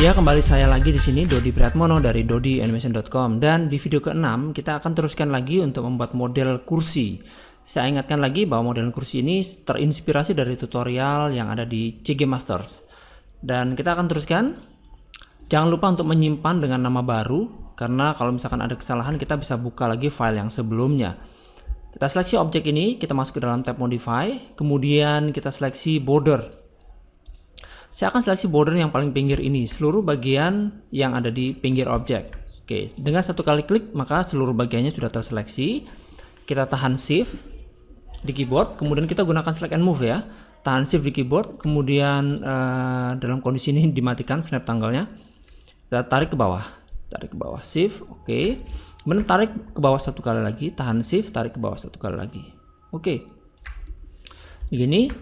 Ya, kembali saya lagi di sini Dodi Priatmono dari dodianimation.com, dan di video ke-6 kita akan teruskan lagi untuk membuat model kursi. Saya ingatkan lagi bahwa model kursi ini terinspirasi dari tutorial yang ada di CG Masters. Dan kita akan teruskan. Jangan lupa untuk menyimpan dengan nama baru, karena kalau misalkan ada kesalahan kita bisa buka lagi file yang sebelumnya. Kita seleksi objek ini, kita masuk ke dalam tab modify, kemudian kita seleksi border. Saya akan seleksi border yang paling pinggir ini, seluruh bagian yang ada di pinggir objek. Oke, dengan satu kali klik maka seluruh bagiannya sudah terseleksi. Kita tahan shift di keyboard, kemudian kita gunakan select and move ya. Tahan shift di keyboard, kemudian dalam kondisi ini dimatikan snap tanggalnya. Kita tarik ke bawah shift, oke. Kemudian tarik ke bawah satu kali lagi, tahan shift, tarik ke bawah satu kali lagi. Oke. Begini.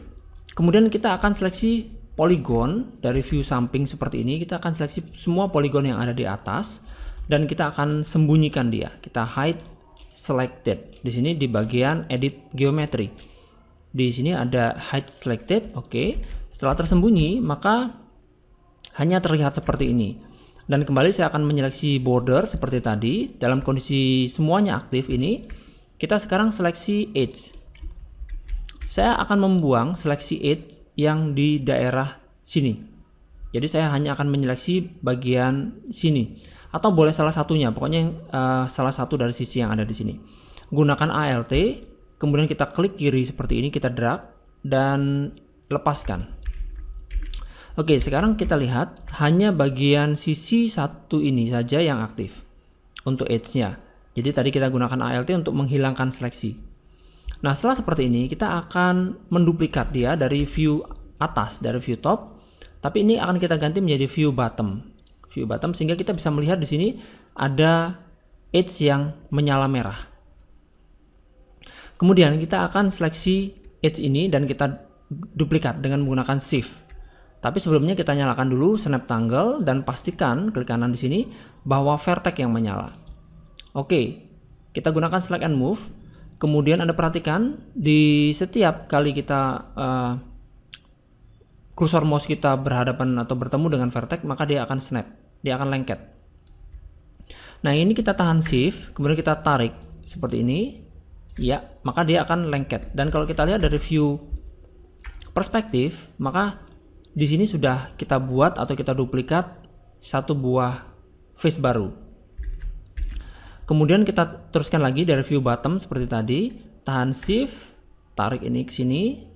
Kemudian kita akan seleksi poligon dari view samping seperti ini. Kita akan seleksi semua poligon yang ada di atas dan kita akan sembunyikan dia. Kita hide selected. Di sini di bagian edit geometry. Di sini ada hide selected, oke. Setelah tersembunyi, maka hanya terlihat seperti ini. Dan kembali saya akan menyeleksi border seperti tadi. Dalam kondisi semuanya aktif ini, kita sekarang seleksi edge. Saya akan membuang seleksi edge yang di daerah sini. Jadi saya hanya akan menyeleksi bagian sini, atau boleh salah satunya, pokoknya salah satu dari sisi yang ada di sini. Gunakan Alt, kemudian kita klik kiri seperti ini, kita drag dan lepaskan. Oke, sekarang kita lihat hanya bagian sisi satu ini saja yang aktif untuk edge-nya. Jadi tadi kita gunakan Alt untuk menghilangkan seleksi. Nah, setelah seperti ini kita akan menduplikat dia dari view atas, dari view top, tapi ini akan kita ganti menjadi view bottom. View bottom sehingga kita bisa melihat di sini ada edge yang menyala merah. Kemudian kita akan seleksi edge ini dan kita duplikat dengan menggunakan shift. Tapi sebelumnya kita nyalakan dulu snap tanggal dan pastikan klik kanan di sini bahwa vertex yang menyala. Oke, kita gunakan select and move. Kemudian Anda perhatikan di setiap kali kita kursor mouse kita berhadapan atau bertemu dengan vertex, maka dia akan snap, dia akan lengket. Nah, ini kita tahan shift, kemudian kita tarik seperti ini, ya, maka dia akan lengket. Dan kalau kita lihat dari view perspektif, maka di sini sudah kita buat atau kita duplikat satu buah face baru. Kemudian kita teruskan lagi dari view bottom seperti tadi, tahan shift, tarik ini ke sini,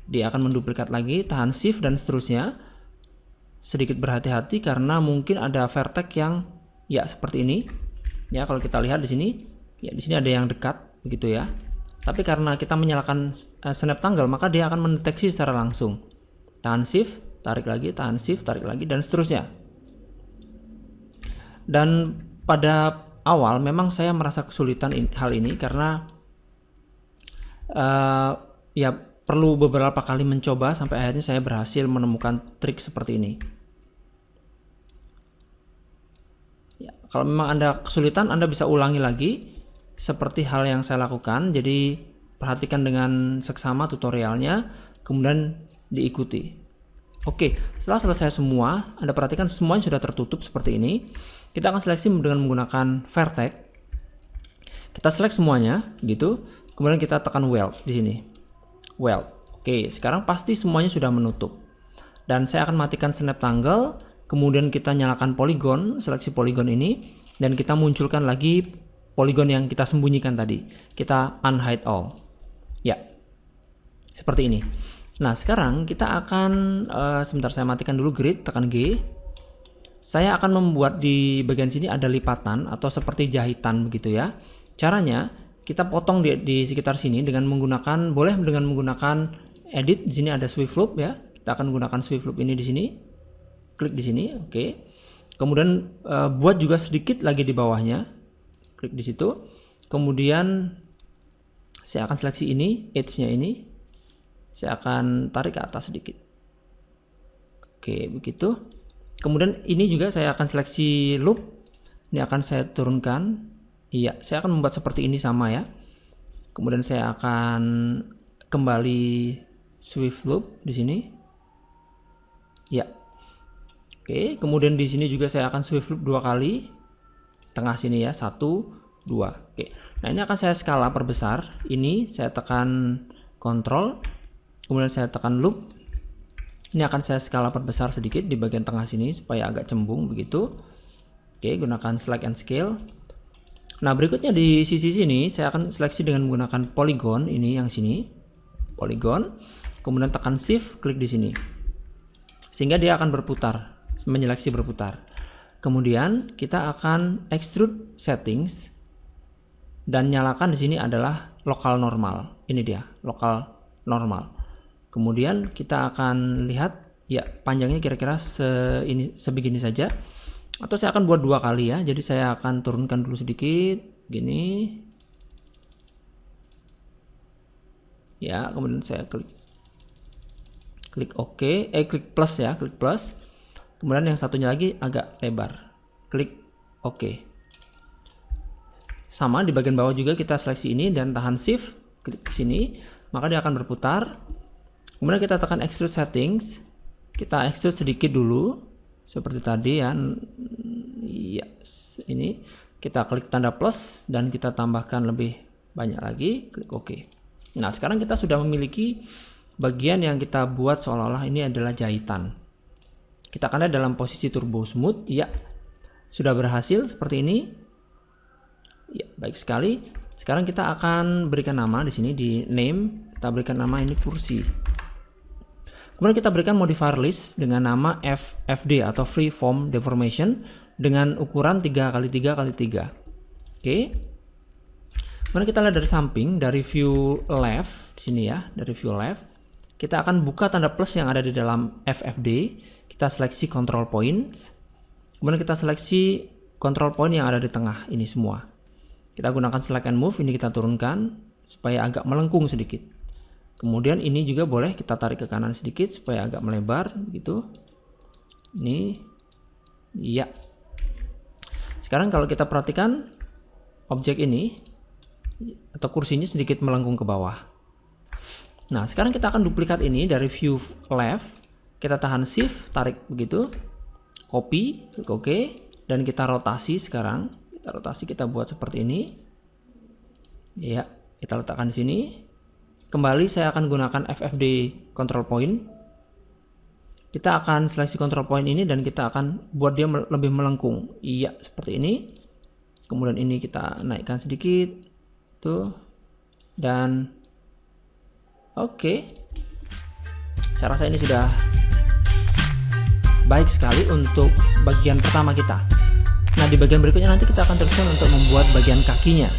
dia akan menduplikat lagi, tahan shift dan seterusnya. Sedikit berhati-hati karena mungkin ada vertex yang ya seperti ini. Ya, kalau kita lihat di sini, ya di sini ada yang dekat begitu ya. Tapi karena kita menyalakan snap tanggal, maka dia akan mendeteksi secara langsung. Tahan shift, tarik lagi, tahan shift, tarik lagi, dan seterusnya. Dan pada awal memang saya merasa kesulitan hal ini karena ya perlu beberapa kali mencoba sampai akhirnya saya berhasil menemukan trik seperti ini. Ya, kalau memang Anda kesulitan, Anda bisa ulangi lagi seperti hal yang saya lakukan. Jadi perhatikan dengan seksama tutorialnya, kemudian diikuti. Oke, setelah selesai semua, Anda perhatikan semuanya sudah tertutup seperti ini. Kita akan seleksi dengan menggunakan vertex. Kita select semuanya, gitu. Kemudian kita tekan weld di sini. Weld. Oke, sekarang pasti semuanya sudah menutup. Dan saya akan matikan snap tanggal. Kemudian kita nyalakan polygon, seleksi polygon ini, dan kita munculkan lagi polygon yang kita sembunyikan tadi. Kita unhide all. Ya, seperti ini. Nah, sekarang kita akan sebentar, saya matikan dulu grid, tekan G. Saya akan membuat di bagian sini ada lipatan atau seperti jahitan begitu ya. Caranya kita potong di sekitar sini dengan menggunakan, boleh dengan menggunakan edit. Di sini ada swift loop ya. Kita akan menggunakan swift loop ini di sini. Klik di sini, oke. Kemudian buat juga sedikit lagi di bawahnya. Klik di situ. Kemudian saya akan seleksi ini, edge-nya ini. Saya akan tarik ke atas sedikit. Oke, begitu. Kemudian ini juga saya akan seleksi loop. Ini akan saya turunkan. Iya, saya akan membuat seperti ini sama ya. Kemudian saya akan kembali swift loop di sini. Ya. Oke, kemudian di sini juga saya akan swift loop 2 kali. Tengah sini ya, 1, 2. Oke. Nah, ini akan saya skala perbesar. Ini saya tekan Ctrl, kemudian saya tekan loop. Ini akan saya skala perbesar sedikit di bagian tengah sini supaya agak cembung begitu. Oke, gunakan select and scale. Nah, berikutnya di sisi sini saya akan seleksi dengan menggunakan polygon, ini yang sini. Polygon. Kemudian tekan shift, klik di sini. Sehingga dia akan berputar. Menyeleksi berputar. Kemudian kita akan extrude settings dan nyalakan di sini adalah lokal normal. Ini dia, lokal normal. Kemudian kita akan lihat ya panjangnya kira-kira sebegini saja. Atau saya akan buat 2 kali ya. Jadi saya akan turunkan dulu sedikit gini. Ya, kemudian saya klik OK, klik plus ya, klik plus. Kemudian yang satunya lagi agak lebar. Klik OK. Sama di bagian bawah juga kita seleksi ini dan tahan shift, klik ke sini, maka dia akan berputar. Kemudian kita tekan extrude settings. Kita extrude sedikit dulu seperti tadi ya. Ya, ini kita klik tanda plus dan kita tambahkan lebih banyak lagi, klik OK. Nah, sekarang kita sudah memiliki bagian yang kita buat seolah-olah ini adalah jahitan. Kita akan lihat dalam posisi turbo smooth. Ya, sudah berhasil seperti ini. Ya, baik sekali. Sekarang kita akan berikan nama di sini di name. Kita berikan nama ini kursi. Kemudian kita berikan modifier list dengan nama FFD atau free form deformation dengan ukuran 3x3x3. Oke. Kemudian kita lihat dari samping, dari view left di sini ya, dari view left. Kita akan buka tanda plus yang ada di dalam FFD. Kita seleksi control points, kemudian kita seleksi control point yang ada di tengah ini semua. Kita gunakan select and move, ini kita turunkan supaya agak melengkung sedikit. Kemudian ini juga boleh kita tarik ke kanan sedikit supaya agak melebar begitu. Ini ya. Sekarang kalau kita perhatikan objek ini atau kursinya sedikit melengkung ke bawah. Nah, sekarang kita akan duplikat ini dari view left. Kita tahan shift, tarik begitu, copy, klik OK, dan kita rotasi sekarang. Kita rotasi, kita buat seperti ini. Ya, kita letakkan di sini. Kembali saya akan gunakan FFD control point. Kita akan seleksi control point ini dan kita akan buat dia lebih melengkung. Iya, seperti ini. Kemudian ini kita naikkan sedikit, tuh, dan oke. Saya rasa ini sudah baik sekali untuk bagian pertama kita. Nah, di bagian berikutnya nanti kita akan teruskan untuk membuat bagian kakinya.